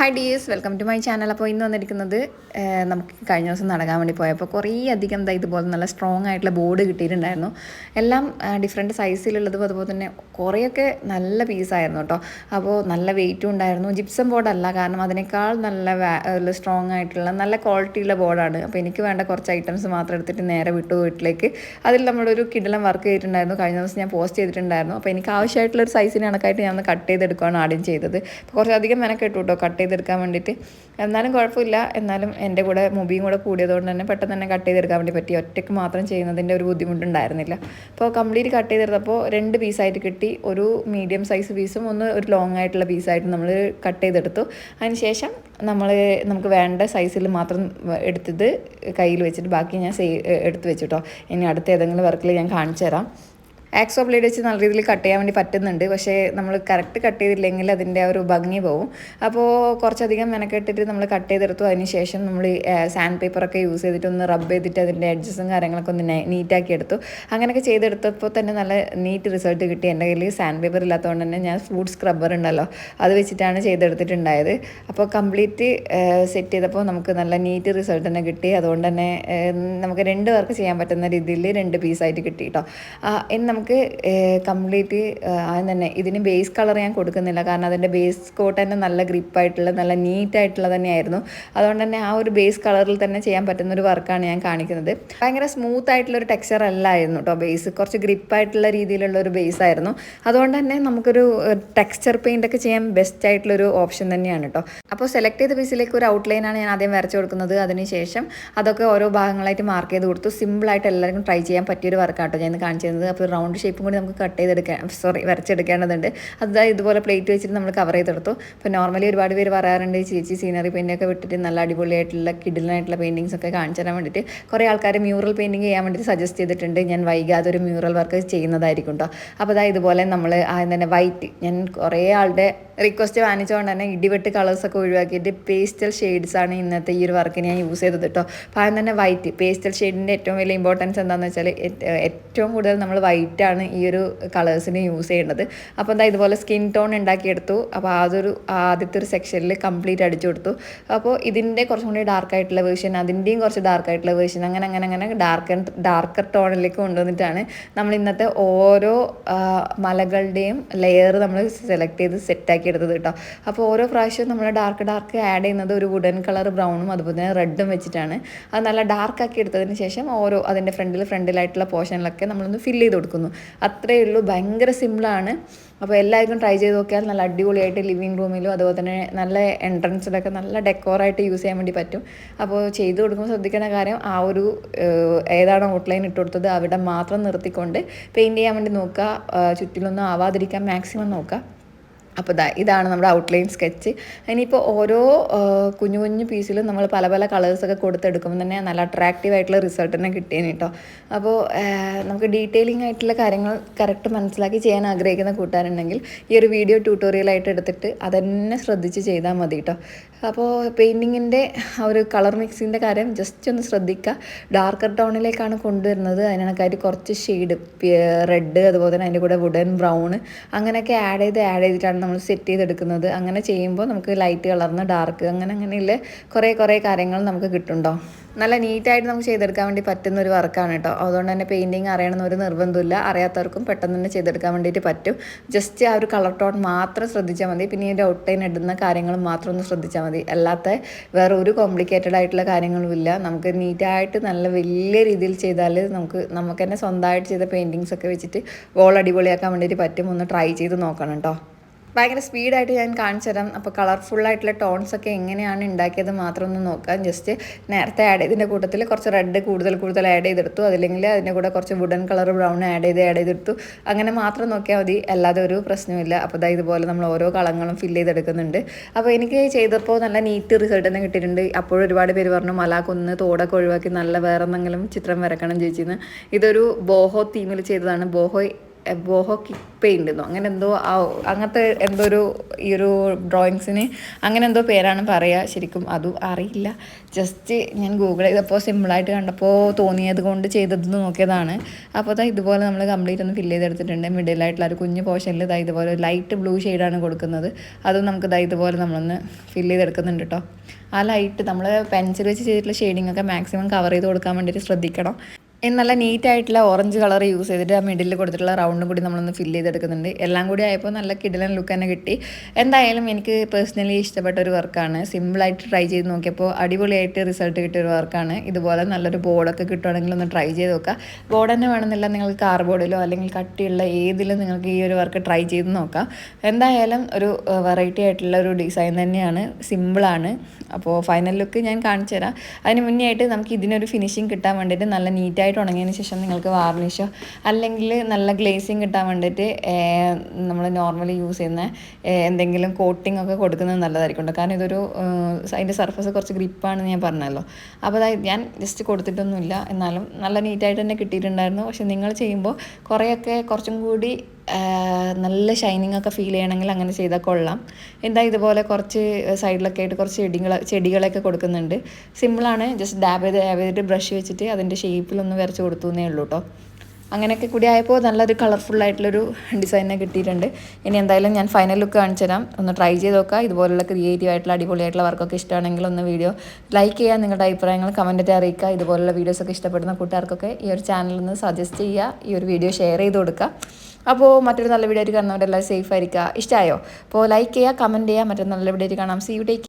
Hi dears, welcome to my channel. അപ്പോൾ ഇന്ന് വന്നിരിക്കുന്നത് നമുക്ക് കഴിഞ്ഞ ദിവസം നടക്കാൻ വേണ്ടി പോയപ്പോൾ കുറേ അധികം ഇതുപോലെ നല്ല സ്ട്രോങ് ആയിട്ടുള്ള ബോർഡ് കിട്ടിയിട്ടുണ്ടായിരുന്നു. എല്ലാം ഡിഫറെൻറ്റ് സൈസിലുള്ളതും അതുപോലെ തന്നെ കുറേയൊക്കെ നല്ല പീസായിരുന്നു കേട്ടോ. അപ്പോൾ നല്ല വെയിറ്റും ഉണ്ടായിരുന്നു. ജിപ്സം ബോർഡല്ല, കാരണം അതിനേക്കാൾ നല്ല സ്ട്രോങ് ആയിട്ടുള്ള നല്ല ക്വാളിറ്റിയുള്ള ബോർഡാണ്. അപ്പോൾ എനിക്ക് വേണ്ട കുറച്ച് ഐറ്റംസ് മാത്രം എടുത്തിട്ട് നേരെ വിട്ടു വീട്ടിലേക്ക്. അതിൽ നമ്മളൊരു കിടിലം വർക്ക് ചെയ്തിട്ടുണ്ടായിരുന്നു. കഴിഞ്ഞ ദിവസം ഞാൻ പോസ്റ്റ് ചെയ്തിട്ടുണ്ടായിരുന്നു. അപ്പോൾ എനിക്ക് ആവശ്യമായിട്ടുള്ള ഒരു സൈസിന് കണക്കായിട്ട് ഞാൻ ഒന്ന് കട്ട് ചെയ്തെടുക്കുകയാണ് ആദ്യം ചെയ്തത്. അപ്പോൾ കുറച്ചധികം മെനക്കെട്ടു കേട്ടോ കട്ട് ചെയ്തെടുക്കാൻ വേണ്ടിയിട്ട്. എന്നാലും കുഴപ്പമില്ല. എന്നാലും എൻ്റെ കൂടെ മുബിയും കൂടെ കൂടിയതുകൊണ്ട് തന്നെ പെട്ടെന്ന് തന്നെ കട്ട് ചെയ്തെടുക്കാൻ വേണ്ടി പറ്റി. ഒറ്റയ്ക്ക് മാത്രം ചെയ്യുന്നതിൻ്റെ ഒരു ബുദ്ധിമുട്ടുണ്ടായിരുന്നില്ല. അപ്പോൾ കംപ്ലീറ്റ് കട്ട് ചെയ്തെടുത്തപ്പോൾ 2 പീസായിട്ട് കിട്ടി. ഒരു മീഡിയം സൈസ് പീസും ഒരു ലോങ് ആയിട്ടുള്ള പീസായിട്ട് നമ്മൾ കട്ട് ചെയ്തെടുത്തു. അതിനുശേഷം നമുക്ക് വേണ്ട സൈസിൽ മാത്രം എടുത്തത് കയ്യിൽ വെച്ചിട്ട് ബാക്കി ഞാൻ എടുത്ത് വെച്ചു കേട്ടോ. ഇനി അടുത്ത ഏതെങ്കിലും വർക്കിൽ ഞാൻ കാണിച്ചു തരാം. ആക്സോ ബ്ലേഡ് വെച്ച് നല്ല രീതിയിൽ കട്ട് ചെയ്യാൻ വേണ്ടി പറ്റുന്നുണ്ട്. പക്ഷേ നമ്മൾ കറക്റ്റ് കട്ട് ചെയ്തില്ലെങ്കിൽ അതിൻ്റെ ആ ഒരു ഭംഗി പോവും. അപ്പോൾ കുറച്ചധികം മെനക്കെട്ടിട്ട് നമ്മൾ കട്ട് ചെയ്തെടുത്തു. അതിന് ശേഷം നമ്മൾ സാൻഡ് പേപ്പറൊക്കെ യൂസ് ചെയ്തിട്ട് ഒന്ന് റബ്ബ് ചെയ്തിട്ട് അതിൻ്റെ എഡ്ജസും കാര്യങ്ങളൊക്കെ ഒന്ന് നീറ്റാക്കി എടുത്തു. അങ്ങനെയൊക്കെ ചെയ്തെടുത്തപ്പോൾ തന്നെ നല്ല നീറ്റ് റിസൾട്ട് കിട്ടി. എൻ്റെ കയ്യിൽ സാൻഡ് പേപ്പർ ഇല്ലാത്തതുകൊണ്ട് തന്നെ ഞാൻ ഫുഡ് സ്ക്രബ്ബർ ഉണ്ടല്ലോ, അത് വെച്ചിട്ടാണ് ചെയ്തെടുത്തിട്ടുണ്ടായത്. അപ്പോൾ കംപ്ലീറ്റ് സെറ്റ് ചെയ്തപ്പോൾ നമുക്ക് നല്ല നീറ്റ് റിസൾട്ട് തന്നെ കിട്ടി. അതുകൊണ്ട് തന്നെ നമുക്ക് 2 പേർക്ക് ചെയ്യാൻ പറ്റുന്ന രീതിയിൽ 2 പീസായിട്ട് കിട്ടി കേട്ടോ. ഇനി നമുക്ക് കംപ്ലീറ്റ് ആദ്യം തന്നെ ഇതിന് ബേസ് കളർ ഞാൻ കൊടുക്കുന്നില്ല, കാരണം അതിൻ്റെ ബേസ് കോട്ട് തന്നെ നല്ല ഗ്രിപ്പായിട്ടുള്ള നല്ല നീറ്റായിട്ടുള്ള തന്നെയായിരുന്നു. അതുകൊണ്ട് തന്നെ ആ ഒരു ബേസ് കളറിൽ തന്നെ ചെയ്യാൻ പറ്റുന്ന ഒരു വർക്കാണ് ഞാൻ കാണിക്കുന്നത്. ഭയങ്കര സ്മൂത്ത് ആയിട്ടുള്ളൊരു ടെക്സ്ചർ അല്ലായിരുന്നു കേട്ടോ ബേസ്, കുറച്ച് ഗ്രിപ്പായിട്ടുള്ള രീതിയിലുള്ള ഒരു ബേസ് ആയിരുന്നു. അതുകൊണ്ട് തന്നെ നമുക്കൊരു ടെക്സ്ചർ പെയിൻ്റ് ഒക്കെ ചെയ്യാൻ ബെസ്റ്റ് ആയിട്ടുള്ളൊരു ഓപ്ഷൻ തന്നെയാണ് കേട്ടോ. അപ്പോൾ സെലക്ട് ചെയ്ത പീസിലേക്ക് ഒരു ഔട്ട്ലൈനാണ് ഞാൻ ആദ്യം വരച്ച് കൊടുക്കുന്നത്. അതിനുശേഷം അതൊക്കെ ഓരോ ഭാഗങ്ങളായിട്ട് മാർക്ക് ചെയ്ത് കൊടുത്തു. സിമ്പിളായിട്ട് എല്ലാവർക്കും ട്രൈ ചെയ്യാൻ പറ്റിയൊരു വർക്കാട്ടോ ഞാൻ കാണിച്ചു തരുന്നത്. അപ്പോൾ റൗണ്ട് ഷേപ്പും കൂടി നമുക്ക് വരച്ചെടുക്കേണ്ടതുണ്ട്. അത് ഇതുപോലെ പ്ലേറ്റ് വെച്ചിട്ട് നമ്മൾ കവർ ചെയ്തെടുത്തു. അപ്പോൾ നോർമലി ഒരുപാട് പേര് പറയാറുണ്ട് ചേച്ചി സീനറി പെയിൻ്റൊക്കെ വിട്ടിട്ട് നല്ല അടിപൊളിയായിട്ടുള്ള കിഡിലായിട്ടുള്ള പെയിൻറ്റിങ്സ് ഒക്കെ കാണിച്ചു തരാൻ വേണ്ടിയിട്ട്. കുറേ ആൾക്കാർ മ്യൂറൽ പെയിൻറ്റിങ് ചെയ്യാൻ വേണ്ടിയിട്ട് സജസ്റ്റ് ചെയ്തിട്ടുണ്ട്. ഞാൻ വൈകാതെ ഒരു മ്യൂറൽ വർക്ക് ചെയ്യുന്നതായിരിക്കും കേട്ടോ. അപ്പോൾ ഇതുപോലെ നമ്മൾ ആദ്യം തന്നെ വൈറ്റ്, ഞാൻ കുറേ ആളുടെ റിക്വസ്റ്റ് വാങ്ങിച്ചുകൊണ്ട് തന്നെ ഇടിവെട്ട് കളേഴ്സൊക്കെ ഒഴിവാക്കിയിട്ട് പേസ്റ്റൽ ഷെയ്ഡ്സാണ് ഇന്നത്തെ ഈ ഒരു വർക്കിന് ഞാൻ യൂസ് ചെയ്തത് കേട്ടോ. അപ്പോൾ ആദ്യം തന്നെ വൈറ്റ്, പേസ്റ്റൽ ഷെയ്ഡിൻ്റെ ഏറ്റവും വലിയ ഇമ്പോർട്ടൻസ് എന്താണെന്ന് വെച്ചാൽ ഏറ്റവും കൂടുതൽ നമ്മൾ വൈറ്റാണ് ഈ ഒരു കളേഴ്സിന് യൂസ് ചെയ്യേണ്ടത്. അപ്പോൾ ഇതുപോലെ സ്കിൻ ടോൺ ഉണ്ടാക്കിയെടുത്തു. അപ്പോൾ ആദ്യത്തെ ഒരു സെക്ഷനിൽ കംപ്ലീറ്റ് അടിച്ചു കൊടുത്തു. അപ്പോൾ ഇതിൻ്റെ കുറച്ചും കൂടി ഡാർക്കായിട്ടുള്ള വേർഷൻ, അതിൻ്റെയും കുറച്ച് ഡാർക്കായിട്ടുള്ള വേർഷൻ, അങ്ങനെ ഡാർക്കർ ടോണിലേക്ക് കൊണ്ടുവന്നിട്ടാണ് നമ്മൾ ഇന്നത്തെ ഓരോ മലകളുടെയും ലെയർ നമ്മൾ സെലക്ട് ചെയ്ത് സെറ്റാക്കി എടുത്തത് കേട്ടോ. അപ്പോൾ ഓരോ പ്രാവശ്യവും നമ്മൾ ഡാർക്ക് ആഡ് ചെയ്യുന്നത് ഒരു വുഡൻ കളർ ബ്രൗണും അതുപോലെ തന്നെ റെഡും വെച്ചിട്ടാണ്. അത് നല്ല ഡാർക്കാക്കി എടുത്തതിന് ശേഷം ഓരോ അതിൻ്റെ ഫ്രണ്ടിലായിട്ടുള്ള പോർഷനിലൊക്കെ നമ്മളൊന്ന് ഫില്ല് ചെയ്ത് കൊടുക്കുന്നു. അത്രയേ ഉള്ളൂ, ഭയങ്കര സിമ്പിളാണ്. അപ്പോൾ എല്ലാവർക്കും ട്രൈ ചെയ്ത് നോക്കിയാൽ നല്ല അടിപൊളിയായിട്ട് ലിവിങ് റൂമിലും അതുപോലെ തന്നെ നല്ല എൻട്രൻസിലൊക്കെ നല്ല ഡെക്കോറായിട്ട് യൂസ് ചെയ്യാൻ വേണ്ടി പറ്റും. അപ്പോൾ ചെയ്ത് കൊടുക്കുമ്പോൾ ശ്രദ്ധിക്കേണ്ട കാര്യം, ആ ഒരു ഏതാണോ ഔട്ട്ലൈൻ ഇട്ട് കൊടുത്തത് അവിടെ മാത്രം നിർത്തിക്കൊണ്ട് പെയിൻറ്റ് ചെയ്യാൻ വേണ്ടി നോക്കുക. ചുറ്റിലൊന്നും ആവാതിരിക്കാൻ മാക്സിമം നോക്കുക. അപ്പോൾ ഇതാണ് നമ്മുടെ ഔട്ട്ലൈൻ സ്കെച്ച്. ഇനിയിപ്പോൾ ഓരോ കുഞ്ഞു പീസിലും നമ്മൾ പല കളേഴ്സൊക്കെ കൊടുത്തെടുക്കുമ്പോൾ തന്നെ നല്ല അട്രാക്റ്റീവ് ആയിട്ടുള്ള റിസൾട്ട് തന്നെ കിട്ടിയേനെ കേട്ടോ. അപ്പോൾ നമുക്ക് ഡീറ്റെയിലിംഗ് ആയിട്ടുള്ള കാര്യങ്ങൾ കറക്റ്റ് മനസ്സിലാക്കി ചെയ്യാൻ ആഗ്രഹിക്കുന്ന കൂട്ടുകാരുണ്ടെങ്കിൽ ഈ ഒരു വീഡിയോ ട്യൂട്ടോറിയലായിട്ട് എടുത്തിട്ട് അതന്നെ ശ്രദ്ധിച്ച് ചെയ്താൽ മതി കേട്ടോ. അപ്പോൾ പെയിൻറ്റിങ്ങിൻ്റെ ആ ഒരു കളർ മിക്സിൻ്റെ കാര്യം ജസ്റ്റ് ഒന്ന് ശ്രദ്ധിക്കുക. ഡാർക്കർ ടോണിലേക്കാണ് കൊണ്ടുവരുന്നത്. അതിനകത്തായിട്ട് കുറച്ച് ഷെയ്ഡ് റെഡ്, അതുപോലെ തന്നെ അതിൻ്റെ കൂടെ വുഡൻ ബ്രൗൺ അങ്ങനെയൊക്കെ ആഡ് ചെയ്തിട്ടാണ് നമ്മൾ സെറ്റ് ചെയ്തെടുക്കുന്നത്. അങ്ങനെ ചെയ്യുമ്പോൾ നമുക്ക് ലൈറ്റ് കളർന്ന് ഡാർക്ക് അങ്ങനെയുള്ള കുറേ കാര്യങ്ങൾ നമുക്ക് കിട്ടുന്നുണ്ടോ. നല്ല നീറ്റായിട്ട് നമുക്ക് ചെയ്തെടുക്കാൻ വേണ്ടി പറ്റുന്ന ഒരു വർക്കാണ് കേട്ടോ. അതുകൊണ്ട് തന്നെ പെയിൻറ്റിങ് അറിയണമെന്നൊരു നിർബന്ധമില്ല. അറിയാത്തവർക്കും പെട്ടെന്ന് തന്നെ ചെയ്തെടുക്കാൻ വേണ്ടിയിട്ട് പറ്റും. ജസ്റ്റ് ആ ഒരു കളർ ടോൺ മാത്രം ശ്രദ്ധിച്ചാൽ മതി. പിന്നെ ഈ ഔട്ട്ലൈൻ ഇടുന്ന കാര്യങ്ങൾ മാത്രം ഒന്ന് ശ്രദ്ധിച്ചാൽ മതി. അല്ലാത്ത വേറെ ഒരു കോംപ്ലിക്കേറ്റഡ് ആയിട്ടുള്ള കാര്യങ്ങളുമില്ല. നമുക്ക് നീറ്റായിട്ട് നല്ല വലിയ രീതിയിൽ ചെയ്താൽ നമുക്ക് തന്നെ സ്വന്തമായിട്ട് ചെയ്ത പെയിൻറ്റിങ്സ് ഒക്കെ വെച്ചിട്ട് വോൾ അടിപൊളിയാക്കാൻ വേണ്ടിയിട്ട് പറ്റും. ഒന്ന് ട്രൈ ചെയ്ത് നോക്കണം കേട്ടോ. ഭയങ്കര സ്പീഡായിട്ട് ഞാൻ കാണിച്ചു തരാം. അപ്പോൾ കളർഫുള്ളായിട്ടുള്ള ടോൺസൊക്കെ എങ്ങനെയാണ് ഉണ്ടാക്കിയത് മാത്രം ഒന്ന് നോക്കാം. ജസ്റ്റ് നേരത്തെ ആഡ് ചെയ്തതിൻ്റെ കൂട്ടത്തിൽ കുറച്ച് റെഡ് കൂടുതൽ ആഡ് ചെയ്തെടുത്തു. അതില്ലെങ്കിൽ അതിൻ്റെ കൂടെ കുറച്ച് വുഡൻ കളർ ബ്രൗൺ ആഡ് ചെയ്തെടുത്തു. അങ്ങനെ മാത്രം നോക്കിയാൽ മതി, അല്ലാതെ ഒരു പ്രശ്നമില്ല. അപ്പോൾ ഇതുപോലെ നമ്മൾ ഓരോ കളങ്ങളും ഫില്ല് ചെയ്തെടുക്കുന്നുണ്ട്. അപ്പോൾ എനിക്ക് ചെയ്തപ്പോൾ നല്ല നീറ്റ് റിസൾട്ട് തന്നെ കിട്ടിയിട്ടുണ്ട്. അപ്പോഴും ഒരുപാട് പേര് പറഞ്ഞു മലാക്കൊന്ന് തോടൊക്കെ ഒഴിവാക്കി നല്ല വേറെ എന്തെങ്കിലും ചിത്രം വരക്കണം ചേച്ചിന്ന്. ഇതൊരു ബോഹോ തീമിൽ ചെയ്തതാണ്. ബോഹോ ബോഹോ കിക്ക് പെയിൻ്റ് എന്നോ അങ്ങനെ എന്തോ അങ്ങനത്തെ എന്തോ ഒരു ഈ ഒരു ഡ്രോയിങ്സിന് അങ്ങനെ എന്തോ പേരാണ് പറയുക, ശരിക്കും അതും അറിയില്ല. ജസ്റ്റ് ഞാൻ ഗൂഗിൾ ചെയ്തപ്പോൾ സിമ്പിളായിട്ട് കണ്ടപ്പോൾ തോന്നിയത് കൊണ്ട് ചെയ്തതെന്ന് നോക്കിയതാണ്. അപ്പോൾ അതാ ഇതുപോലെ നമ്മൾ കംപ്ലീറ്റ് ഒന്ന് ഫില്ല് ചെയ്തെടുത്തിട്ടുണ്ട്. മിഡിലായിട്ടുള്ള ഒരു കുഞ്ഞു പോർഷനിൽ ഇതാ ഇതുപോലെ ലൈറ്റ് ബ്ലൂ ഷെയ്ഡാണ് കൊടുക്കുന്നത്. അതും നമുക്ക് ഇതാ ഇതുപോലെ നമ്മളൊന്ന് ഫില്ല് ചെയ്തെടുക്കുന്നുണ്ട് കേട്ടോ. ആ ലൈറ്റ് നമ്മൾ പെൻസിൽ വെച്ച് ചെയ്തിട്ടുള്ള ഷെയ്ഡിങ് ഒക്കെ മാക്സിമം കവർ ചെയ്ത് കൊടുക്കാൻ വേണ്ടിയിട്ട് ശ്രദ്ധിക്കണം. നല്ല നീറ്റായിട്ടുള്ള ഓറഞ്ച് കളർ യൂസ് ചെയ്തിട്ട് ആ മിഡിൽ കൊടുത്തിട്ടുള്ള റൗണ്ടും കൂടി നമ്മളൊന്ന് ഫില്ല് ചെയ്തെടുക്കുന്നുണ്ട്. എല്ലാം കൂടി ആയപ്പോൾ നല്ല കിടിലൻ ലുക്ക് തന്നെ കിട്ടി. എന്തായാലും എനിക്ക് പേഴ്സണലി ഇഷ്ടപ്പെട്ട ഒരു വർക്കാണ്. സിമ്പിളായിട്ട് ട്രൈ ചെയ്ത് നോക്കിയപ്പോൾ അടിപൊളിയായിട്ട് റിസൾട്ട് കിട്ടിയ ഒരു വർക്കാണ്. ഇതുപോലെ നല്ലൊരു ബോർഡൊക്കെ കിട്ടുവാണെങ്കിൽ ഒന്ന് ട്രൈ ചെയ്ത് നോക്കുക. ബോർഡ് തന്നെ വേണമെന്നില്ല, നിങ്ങൾക്ക് കാർഡ്ബോർഡിലോ അല്ലെങ്കിൽ കട്ടിയുള്ള ഏതിലും നിങ്ങൾക്ക് ഈ ഒരു വർക്ക് ട്രൈ ചെയ്ത് നോക്കാം. എന്തായാലും ഒരു വെറൈറ്റി ആയിട്ടുള്ള ഒരു ഡിസൈൻ തന്നെയാണ്, സിമ്പിളാണ്. അപ്പോൾ ഫൈനൽ ലുക്ക് ഞാൻ കാണിച്ചു തരാം. അതിന് മുന്നേ ആയിട്ട് നമുക്ക് ഇതിനൊരു ഫിനിഷിങ് കിട്ടാൻ വേണ്ടിയിട്ട് നല്ല നീറ്റായിട്ട് ഉണങ്ങിയതിന് ശേഷം നിങ്ങൾക്ക് വാർണിഷോ അല്ലെങ്കിൽ നല്ല ഗ്ലേസിങ് കിട്ടാൻ വേണ്ടിയിട്ട് നമ്മൾ നോർമലി യൂസ് ചെയ്യുന്ന എന്തെങ്കിലും കോട്ടിംഗ് ഒക്കെ കൊടുക്കുന്നത് നല്ലതായിരിക്കും. കാരണം ഇതൊരു അതിൻ്റെ സർഫസ് കുറച്ച് ഗ്രിപ്പാണെന്ന് ഞാൻ പറഞ്ഞല്ലോ. അപ്പോൾ അതായത് ഞാൻ ജസ്റ്റ് കൊടുത്തിട്ടൊന്നുമില്ല, എന്നാലും നല്ല നീറ്റായിട്ട് തന്നെ കിട്ടിയിട്ടുണ്ടായിരുന്നു. പക്ഷെ നിങ്ങൾ ചെയ്യുമ്പോൾ കുറച്ചും കൂടി നല്ല ഷൈനിങ് ഒക്കെ ഫീൽ ചെയ്യണമെങ്കിൽ അങ്ങനെ ചെയ്താൽ കൊള്ളാം. എന്താ ഇതുപോലെ കുറച്ച് സൈഡിലൊക്കെ ആയിട്ട് കുറച്ച് ചെടികളൊക്കെ കൊടുക്കുന്നുണ്ട്. സിമ്പിളാണ്, ജസ്റ്റ് ഡാബ് ചെയ്തിട്ട് ബ്രഷ് വെച്ചിട്ട് അതിൻ്റെ ഷേപ്പിലൊന്ന് വരച്ച് കൊടുത്തു എന്നേ ഉള്ളൂ കേട്ടോ. അങ്ങനെയൊക്കെ കൂടി ആയപ്പോൾ നല്ലൊരു കളർഫുള്ളായിട്ടുള്ളൊരു ഡിസൈനെ കിട്ടിയിട്ടുണ്ട്. ഇനി എന്തായാലും ഞാൻ ഫൈനൽ ലുക്ക് കാണിച്ചു തരാം, ഒന്ന് ട്രൈ ചെയ്ത് നോക്കുക. ഇതുപോലുള്ള ക്രിയേറ്റീവ് ആയിട്ടുള്ള അടിപൊളിയായിട്ടുള്ള വർക്കൊക്കെ ഇഷ്ടമാണെങ്കിൽ ഒന്ന് വീഡിയോ ലൈക്ക് ചെയ്യുക, നിങ്ങളുടെ അഭിപ്രായങ്ങൾ കമൻറ്റായിട്ട് അറിയിക്കുക. ഇതുപോലുള്ള വീഡിയോസൊക്കെ ഇഷ്ടപ്പെടുന്ന കൂട്ടുകാർക്കൊക്കെ ഈ ഒരു ചാനലിൽ നിന്ന് സജസ്റ്റ് ചെയ്യുക, ഈ ഒരു വീഡിയോ ഷെയർ ചെയ്ത് കൊടുക്കുക. അപ്പോൾ മറ്റൊരു നല്ല വീഡിയോ ആയിട്ട് കാണുന്നവരെല്ലാം സേഫ് ആയിരിക്കുക. ഇഷ്ടമായോ? അപ്പോൾ ലൈക്ക് ചെയ്യുക, കമൻറ്റ് ചെയ്യുക. മറ്റൊരു നല്ല വീഡിയോ ആയിട്ട് കാണാം. See you, take